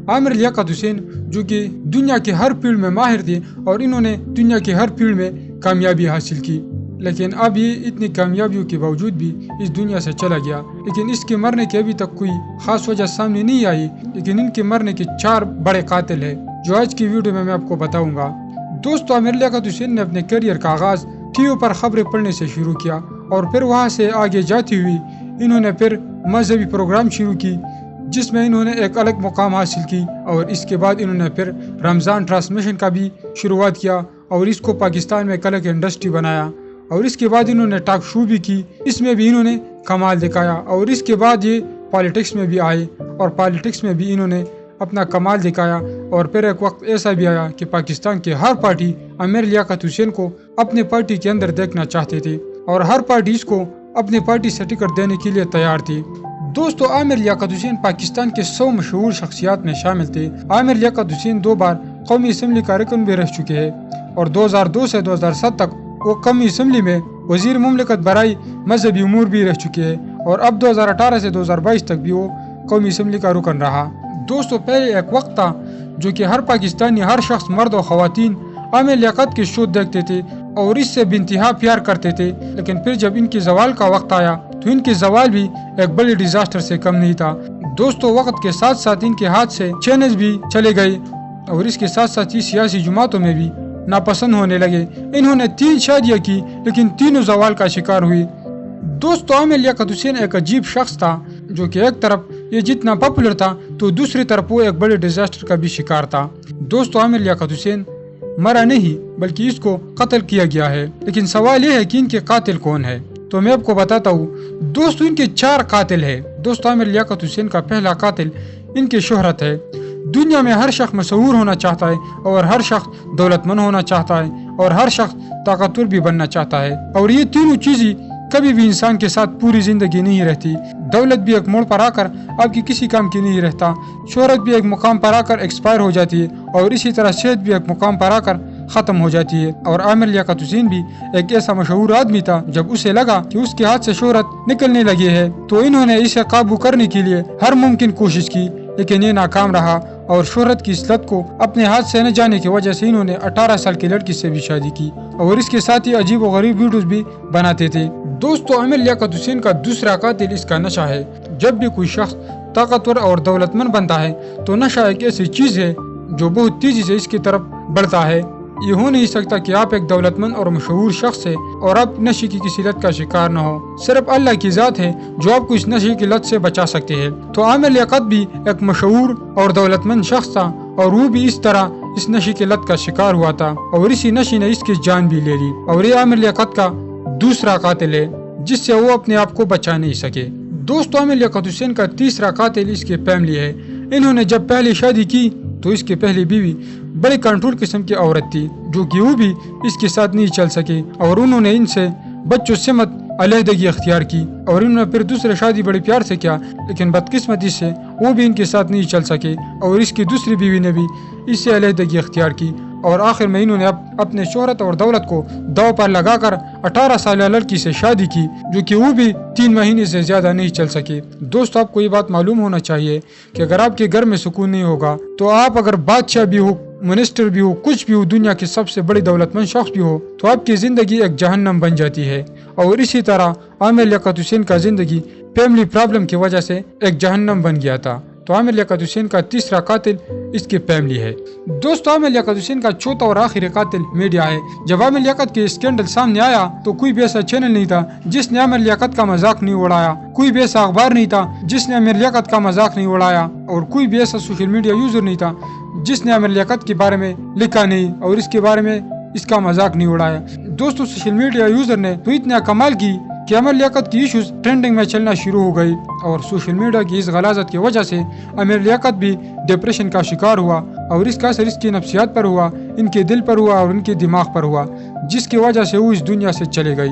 عامر لیاقت حسین جو کہ دنیا کے ہر فیلڈ میں ماہر تھے اور انہوں نے دنیا کے ہر فیلڈ میں کامیابی حاصل کی، لیکن اب یہ اتنی کامیابیوں کے باوجود بھی اس دنیا سے چلا گیا۔ لیکن اس کے مرنے کی ابھی تک کوئی خاص وجہ سامنے نہیں آئی، لیکن ان کے مرنے کے 4 بڑے قاتل ہیں جو آج کی ویڈیو میں آپ کو بتاؤں گا۔ دوستو، عامر لیاقت حسین نے اپنے کیریئر کا آغاز ٹی وی پر خبریں پڑھنے سے شروع کیا اور پھر وہاں سے آگے جاتی ہوئی انہوں نے پھر مذہبی پروگرام شروع کی جس میں انہوں نے ایک الگ مقام حاصل کی، اور اس کے بعد انہوں نے پھر رمضان ٹرانسمیشن کا بھی شروعات کیا اور اس کو پاکستان میں ایک الگ انڈسٹری بنایا، اور اس کے بعد انہوں نے ٹاک شو بھی کی، اس میں بھی انہوں نے کمال دکھایا، اور اس کے بعد یہ پالیٹکس میں بھی آئے اور پالیٹکس میں بھی انہوں نے اپنا کمال دکھایا، اور پھر ایک وقت ایسا بھی آیا کہ پاکستان کے ہر پارٹی عامر لیاقت حسین کو اپنے پارٹی کے اندر دیکھنا چاہتے تھے اور ہر پارٹی اس کو اپنے پارٹی سے ٹکٹ دینے کے لیے تیار تھی۔ دوستو، عامر لیاقت حسین پاکستان کے 100 مشہور شخصیات میں شامل تھے۔ عامر لیاقت حسین 2 بار قومی اسمبلی کا رکن بھی رہ چکے ہیں اور 2002 سے 2007 تک وہ قومی اسمبلی میں وزیر مملکت برائے مذہبی امور بھی رہ چکے ہیں، اور اب 2018 سے 2022 تک بھی وہ قومی اسمبلی کا رکن رہا۔ دوستو، پہلے ایک وقت تھا جو کہ ہر پاکستانی، ہر شخص، مرد و خواتین عامر لیاقت کے شو دیکھتے تھے اور اس سے بے انتہا پیار کرتے تھے، لیکن پھر جب ان کے زوال کا وقت آیا تو ان کے زوال بھی ایک بڑے ڈیزاسٹر سے کم نہیں تھا۔ دوستو، وقت کے ساتھ ساتھ ان کے ہاتھ سے چینلز بھی چلے گئے اور اس کے ساتھ ساتھ ہی سیاسی جماعتوں میں بھی ناپسند ہونے لگے۔ انہوں نے 3 شادیاں کی لیکن تینوں زوال کا شکار ہوئی۔ دوستو، عامر لیاقت حسین ایک عجیب شخص تھا جو کہ ایک طرف یہ جتنا پاپولر تھا تو دوسری طرف وہ ایک بڑے ڈیزاسٹر کا بھی شکار تھا۔ دوستو، عامر لیاقت حسین مرا نہیں بلکہ اس کو قتل کیا گیا ہے، لیکن سوال یہ ہے کہ ان کے قاتل کون ہے، تو میں آپ کو بتاتا ہوں۔ دوستو، ان کے 4 قاتل ہیں۔ دوستو، عامر لیاقت حسین کا پہلا قاتل ان کی شہرت ہے۔ دنیا میں ہر شخص مشہور ہونا چاہتا ہے اور ہر شخص دولت مند ہونا چاہتا ہے اور ہر شخص طاقتور بھی بننا چاہتا ہے، اور یہ تینوں چیزیں کبھی بھی انسان کے ساتھ پوری زندگی نہیں رہتی۔ دولت بھی ایک موڑ پر آ کر آپ کی کسی کام کی نہیں رہتا، شہرت بھی ایک مقام پر آ کر ایکسپائر ہو جاتی ہے، اور اسی طرح صحت بھی ایک مقام پر آ کر ختم ہو جاتی ہے۔ اور عامر لیاقت حسین بھی ایک ایسا مشہور آدمی تھا، جب اسے لگا کہ اس کے ہاتھ سے شہرت نکلنے لگی ہے تو انہوں نے اسے قابو کرنے کے لیے ہر ممکن کوشش کی، لیکن یہ ناکام رہا، اور شہرت کی اس لت کو اپنے ہاتھ سے نہ جانے کی وجہ سے انہوں نے 18 سال کی لڑکی سے بھی شادی کی، اور اس کے ساتھ ہی عجیب و غریب ویڈیوز بھی بناتے تھے۔ دوستو، عامر لیاقت حسین کا دوسرا قاتل اس کا نشہ ہے۔ جب بھی کوئی شخص طاقتور اور دولت مند بنتا ہے تو نشہ ایک ایسی چیز ہے جو بہت تیزی سے اس کی طرف بڑھتا ہے۔ یہ ہو نہیں سکتا کہ آپ ایک دولت مند اور مشہور شخص ہے اور آپ نشے کی کسی لت کا شکار نہ ہو۔ صرف اللہ کی ذات ہے جو آپ کو اس نشے کی لت سے بچا سکتے ہیں۔ تو عامر لیاقت بھی ایک مشہور اور دولت مند شخص تھا، اور وہ بھی اس طرح اس نشے کی لت کا شکار ہوا تھا، اور اسی نشے نے اس کی جان بھی لے لی، اور یہ عامر لیاقت کا دوسرا قاتل ہے جس سے وہ اپنے آپ کو بچا نہیں سکے۔ دوستو، عامر لیاقت حسین کا تیسرا قاتل اس کی فیملی ہے۔ انہوں نے جب پہلی شادی کی تو اس کی پہلی بیوی بڑی کنٹرول قسم کی عورت تھی جو کہ وہ بھی اس کے ساتھ نہیں چل سکے، اور انہوں نے ان سے بچوں سمت علیحدگی اختیار کی، اور انہوں نے پھر دوسری شادی بڑے پیار سے کیا، لیکن بدقسمتی سے وہ بھی ان کے ساتھ نہیں چل سکے، اور اس کی دوسری بیوی نے بھی اس سے علیحدگی اختیار کی، اور آخر میں انہوں نے اپنے شہرت اور دولت کو داؤ پر لگا کر 18 سالہ لڑکی سے شادی کی جو کہ وہ بھی 3 مہینے سے زیادہ نہیں چل سکے۔ دوستو، آپ کو یہ بات معلوم ہونا چاہیے کہ اگر آپ کے گھر میں سکون نہیں ہوگا تو آپ اگر بادشاہ بھی ہو، منسٹر بھی ہو، کچھ بھی ہو، دنیا کے سب سے بڑی دولت مند شخص بھی ہو، تو آپ کی زندگی ایک جہنم بن جاتی ہے، اور اسی طرح عامر لیاقت حسین کا زندگی فیملی پرابلم کی وجہ سے ایک جہنم بن گیا تھا۔ تو عامر لیاقت حسین کا تیسرا قاتل اس کی فیملی ہے۔ دوستو، عامر لیاقت حسین کا چوتھا اور آخری قاتل میڈیا ہے۔ جب عامر لیاقت کے اسکینڈل سامنے آیا تو کوئی بھی ایسا چینل نہیں تھا جس نے عامر لیاقت کا مذاق نہیں اڑایا، کوئی بھی ایسا اخبار نہیں تھا جس نے عامر لیاقت کا مذاق نہیں اڑایا، اور کوئی بھی ایسا سوشل میڈیا یوزر نہیں تھا جس نے عامر لیاقت کے بارے میں لکھا نہیں اور اس کے بارے میں اس کا مذاق نہیں اڑایا۔ دوستو، سوشل میڈیا یوزر نے تو اتنا کمال کی کہ عامر لیاقت کی ایشوز ٹرینڈنگ میں چلنا شروع ہو گئی، اور سوشل میڈیا کی اس غلاظت کی وجہ سے عامر لیاقت بھی ڈپریشن کا شکار ہوا، اور اس کا اثر اس کی نفسیات پر ہوا، ان کے دل پر ہوا اور ان کے دماغ پر ہوا، جس کی وجہ سے وہ اس دنیا سے چلے گئی۔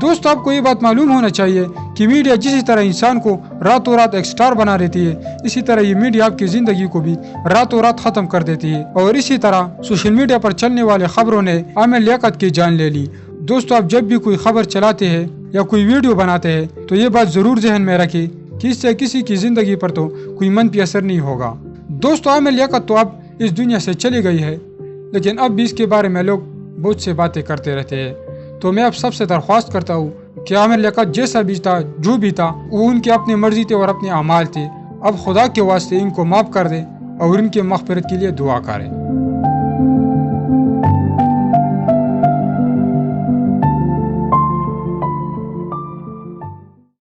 دوستو، آپ کو یہ بات معلوم ہونا چاہیے کہ میڈیا جس طرح انسان کو راتوں رات ایک سٹار بنا دیتی ہے، اسی طرح یہ میڈیا آپ کی زندگی کو بھی راتوں رات ختم کر دیتی ہے، اور اسی طرح سوشل میڈیا پر چلنے والے خبروں نے عامر لیاقت کی جان لے لی۔ دوستو، آپ جب بھی کوئی خبر چلاتے ہیں یا کوئی ویڈیو بناتے ہیں تو یہ بات ضرور ذہن میں رکھیں کہ اس سے کسی کی زندگی پر تو کوئی منفی اثر نہیں ہوگا۔ دوستو عامر لیاقت تو اب اس دنیا سے چلی گئی ہے، لیکن اب بھی اس کے بارے میں لوگ بہت سے باتیں کرتے رہتے ہیں۔ تو میں اب سب سے درخواست کرتا ہوں کہ عامر لیاقت جیسا بھی تھا، جو بھی تھا، وہ ان کی اپنی مرضی تھی اور اپنے اعمال تھے۔ اب خدا کے واسطے ان کو معاف کر دیں اور ان کی مغفرت کے لیے دعا کریں۔